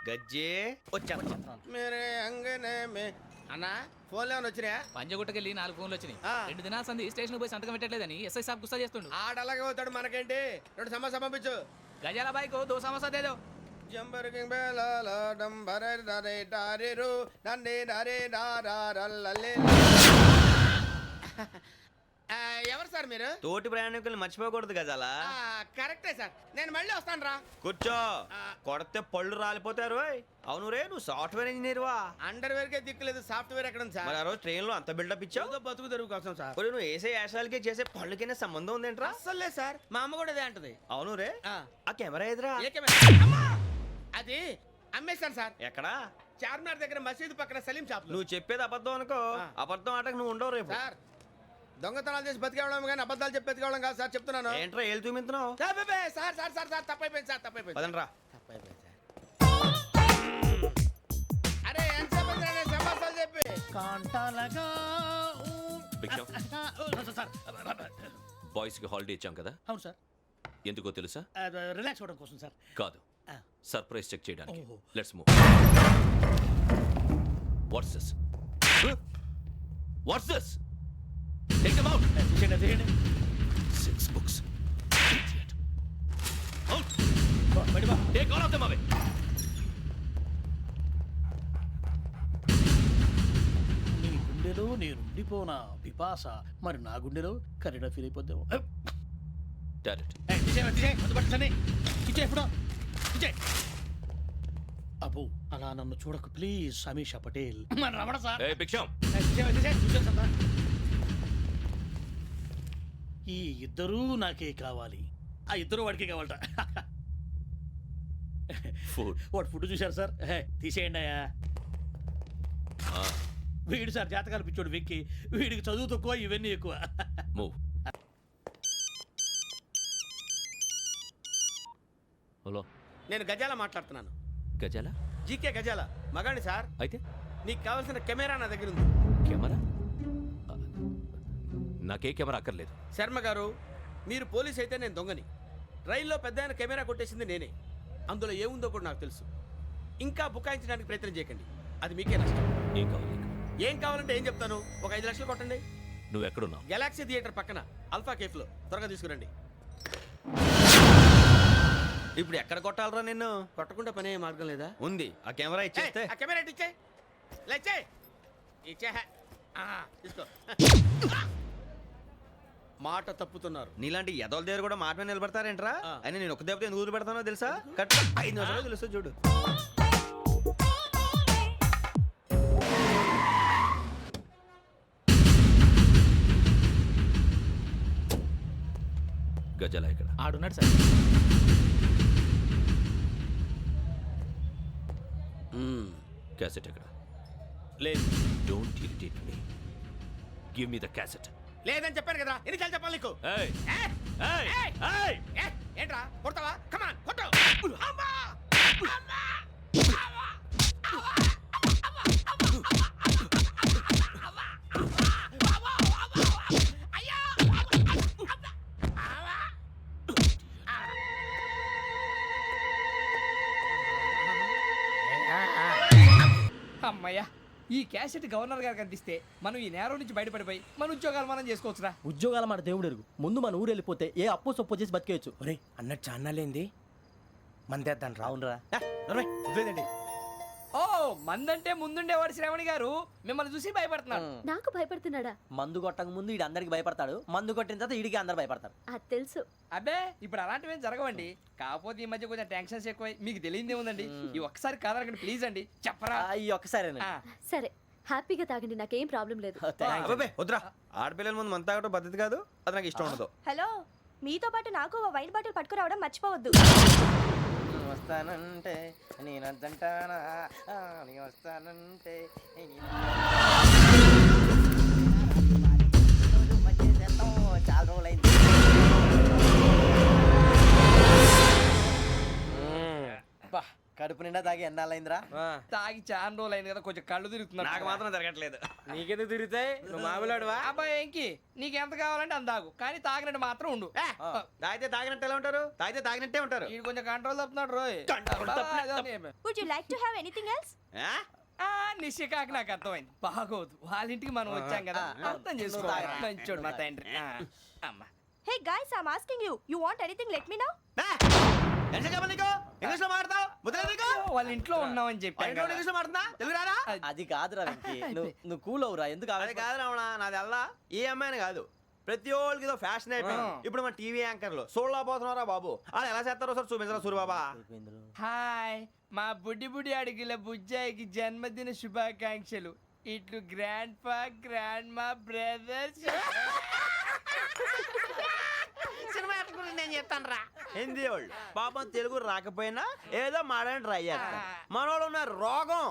గజ్జే వచ్చా మేరే అంగనే మే అన్నా ఫోన్లో ఏమైనా వచ్చినాయా? పంజగుట్టకెళ్ళి 4 ఫోన్లు వచ్చినాయి. ఆ. 2 దినాల సంది స్టేషన్ పోయి సంతకం పెట్టలేదని ఎస్ఐ సాబ్ గుస్తా చేస్తుండు. ఆడలాగే పోతాడు మనకేంటి? 2 సమస్య పంపించు. గజాల బైక్ 2 సమస్య దేదో. జంబరకింగ్ బేలాల డంబరే డరే డారిరు నన్నే డరే డారల్లలే. ఎవరు సార్ మీరు? తోటి ప్రయాణికుల్ని మర్చిపోకూడదు గజాల. కరెక్టే సార్, నేను మళ్ళీ వస్తాను రా. కూర్చో, కొడితే పళ్ళు రాలిపోతారు. అవును రే, నువ్వు సాఫ్ట్వేర్ ఇంజనీర్ వా? అండర్వేర్ కే దిక్కులేదు, సాఫ్ట్వేర్ ఎక్కడ ఉంది మరి సార్? ఆ రోజు ట్రైన్ లో అంత బిల్డప్ ఇచ్చావు. ఏదో బతుకు తెరుగు కోసం సార్. ఒరేయ్, నువ్వు వేసే యాశాలకి చేసే పళ్ళకైనా సంబంధం ఉందేంట్రా? అస్సలు లేదు సార్, మా అమ్మ కూడా అదే అంటది. అవును రే, ఆ. ఆ కెమెరా ఎదురా ఏ కెమెరా? అమ్మా! అది అమ్మేశాను సార్. ఎక్కడా? చార్మినార్ దగ్గర మసీదు పక్కన సలీం షాప్. నువ్వు చెప్పేది అబద్ధం అనుకో. ఆ. అబద్ధం ఆటకు నువ్వు ఉండవు రేపు. సార్, దొంగతనాలు చేసి బతికేవడం కానీ అబద్ధాలు చెప్పి బతికేవడం కాదు సార్, చెప్తున్నాను. ఏంట్రా ఏళ్ళు చూపించినావు? సార్ బే, సార్ సార్ సార్ సార్ తప్పైపోయింది సార్, తప్పైపోయింది. పదండ్రా. తప్పైపోయింది సార్. అరే ఎంతసేపు అయింది రా నేను సమాసాలు చెప్పి? కాంటాలగా భిక్షం, సార్ బాయ్స్ కి హాలిడే ఇచ్చాం కదా, అవును సార్, ఎందుకో తెలుసా? రిలాక్స్ అవ్వడం కోసం సార్. కాదు, సర్ప్రైజ్ చెక్ చేయడానికి. ఓహో. Let's move. What's this? What's this? Take them out. తీయండి 6 books. Idiot. Out. బయట బా. Take all of them away. నీ గుండెలో నేనుండిపోనా పిపాస, మరి నా గుండెలో కరీడా ఫీల్ అయిపోద్దాము. Got it. అబ్బో అలా నన్ను చూడకు ప్లీజ్, సమీషా పటేల్. మన రమణ సార్. Hey, భిక్షం. ఈ ఇద్దరూ నాకే కావాలి, ఆ ఇద్దరు వాడికే కావాలట. Food. వాడు ఫుడ్ చూశారు సార్, తీసేయండి అయ్యా. వీడు సార్ జాతకాలు పిచ్చోడు వెక్కి, వీడికి చదువు తక్కువ ఇవన్నీ ఎక్కువ. Move. హలో, నేను గజాల మాట్లాడుతున్నాను. గజాల? జీకే గజాల మగాండి సార్. అయితే నీకు కావాల్సిన కెమెరా నా దగ్గర ఉంది. కెమెరా? నాకే కెమెరా అక్కర్లేదు. శర్మ గారు, మీరు పోలీస్ అయితే నేను దొంగని. రైల్లో పెద్ద ఆయన కెమెరా కొట్టేసింది నేనే. అందులో ఏముందో కూడా నాకు తెలుసు. ఇంకా బుకాయించడానికి ప్రయత్నం చేయకండి, అది మీకే నష్టం. ఏం కావాలి నీకు? ఏం కావాలంటే ఏం చెప్తాను, ఒక 5 లక్షలు కొట్టండి. నువ్వు ఎక్కడున్నావు? గెలాక్సీ థియేటర్ పక్కన అల్ఫా కేఫ్లో, త్వరగా తీసుకురండి. ఇప్పుడు ఎక్కడ కొట్టాలరా నిన్ను? కొట్టకుండా పనే మార్గం లేదా? ఉంది, ఆ కెమెరా ఇచ్చేస్తే. ఆ కెమెరా ఇచ్చే లేచే ఇచ్చే తీసుకో. మాట తప్పుతున్నారు. నీలాంటి ఎదల దగ్గర కూడా మాట మీద నిలబడతారేంట్రా? ఆ. అయినా నేను ఒక దెబ్బతో ఎందుకు పెడతానో తెలుసా? కట్ 5 నిమిషాలు తెలుసు చూడు. గజాల ఇక్కడ. ఆడున్నాడు సార్. క్యాసెట్ ఎక్కడ? లేదు don't irritate me. Give me the cassette. లేదని చెప్పాను కదా, ఎన్నిసార్లు చెప్పాలి నీకు? ఏయ్ ఏ? ఏయ్ ఏయ్! ఏయ్ ఏ? ఏంట్రా కొడతావా? కమాన్ కొట్టు. అమ్మా! అమ్మా! అమ్మా! అమ్మయ్యా, ఈ క్యాసెట్ గవర్నర్ గారికి అందిస్తే మనం ఈ నేరం నుంచి బయటపడిపోయి మన ఉద్యోగాలు మనం చేసుకోవచ్చురా. ఉద్యోగాల మాట దేవుడు ఎరుగు. ముందు మన ఊరు వెళ్ళిపోతే ఏ అప్పు సొప్పు చేసి బతికేయచ్చు. ఒరే అన్నట్టు చాన్నాలేంది మందేద్దాను రా. అవునరా? వదిలేదండి. ఓ, మందంటే ముందుండేవాడు శ్రావణి గారు మిమ్మల్ని చూసి భయపడుతున్నాడు. నాకు భయపడుతున్నాడా? మందు కొట్టక ముందు ఈడు అందరికి భయపడతాడు, మందు కొట్టిన తర్వాత ఈడికి అందరు భయపడతారు. అది తెలుసు. అబ్బే, ఇప్పుడు అలాంటివి ఏం జరగవండి. కాకపోతే ఈ మధ్య కొంచెం టెన్షన్స్ ఎక్కువై మీకు తెలియదే ఉందండి. ఈ ఒక్కసారి కాదనకండి ప్లీజ్ అండి, చెప్పరా. ఈ ఒక్కసారి సరే, హ్యాపీగా తాగండి, నాకేం ప్రాబ్లం లేదు. అబ్బాబే వద్దురా, ఆడపిల్లల ముందు మంత తాగడం పద్ధతి కాదు, అది నాకు ఇష్టం ఉండదు. హలో, మీతో పాటు నాకు వైన్ బాటిల్ పట్టుకురావడం మర్చిపోవద్దు. వస్తానంటే నేనంటానా, వస్తానంటే చాలా రోజులైంది. కడుపు నిండా తాగి ఎన్నాళ్ళైందిరా తాగి చాలా రోజులు అయింది కదా కొంచెం కళ్ళు తిరుగుతున్నాడు నాకు మాత్రం జరగట్లేదు. నీకెందుకు తిరుగుతాయి? నువ్వు మామూలుడువా? అబ్బాయి ఏంకి నీకు ఎంత కావాలంటే అంత తాగు కానీ తాగినట్టు మాత్రం ఉండు తాగితే తాగినట్టు ఎలా ఉంటారు? తాగితే తాగినట్టే ఉంటారు. వీడు కొంచెం కంట్రోల్ తప్పుతున్నాడు రోయ్ would you like to have anything else? నిశ్చికాకి నాకు అర్థమైంది బాగోదు వాళ్ళ ఇంటికి మనం వచ్చాం కదా అర్థం చేసుకోవాలి మంచోడు మా తండ్రి అమ్మా hey guys I am asking you you want anything let me know. ఎంత చెప్పాలి నీకు? ఇంగ్లీష్ లో మాట్లాడతావు? ముద్ర నీకు? వాళ్ళ ఇంట్లో ఉన్నామని చెప్పాను కదా. ఇంగ్లీష్ లో మాట్లాడుతున్నా? తెలుగు రాదా? అది కాదురా వెంకీ నువ్వు కూల్ అవురా ఎందుకు అది కాదు రావణ, నాది అల్లా ఈ అమ్మాయిని కాదు ప్రతి ఒక్కరికి ఇదో ఫ్యాషన్ అయిపోయింది. ఇప్పుడు మన టీవీ యాంకర్లు సోళ్ళ పోతున్నారా బాబు, వాళ్ళు ఎలా చేస్తారో సార్ చూపించరా సూరిబాబా. హాయ్ మా బుడ్డి బుడి అడిగిల బుజ్జాయికి జన్మదిన శుభాకాంక్షలు. ఇట్లు గ్రాండ్ ఫా గ్రాండ్ మా బ్రదర్స్. హిందీ వాళ్ళు పాపం తెలుగు రాకపోయినా ఏదో మాడని ట్రై చేస్తారు. మనోళ్ళు ఉన్న రోగం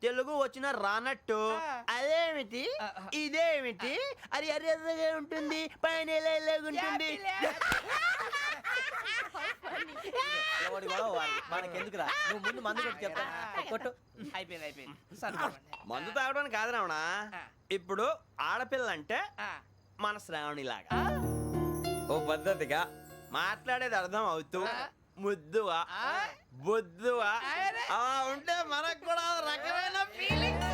తెలుగు వచ్చిన రానట్టు అదేమిటి ఇదేమిటి అది అరిగా ఉంటుంది పైన ఉంటుంది. మనకెందుకురా నువ్వు ముందు మందు కొట్టి చెప్తా కొట్టు. అయిపోయింది సరిపోయింది. మందు తాగడానికి కాదు రావణ, ఇప్పుడు ఆడపిల్ల అంటే మన శ్రావణిలాగా ఓ పద్ధతిగా మాట్లాడేది అర్థం అవుతూ ముద్దువా బొద్దువా అలా ఉంటే మనకు కూడా రకమైన ఫీలింగ్.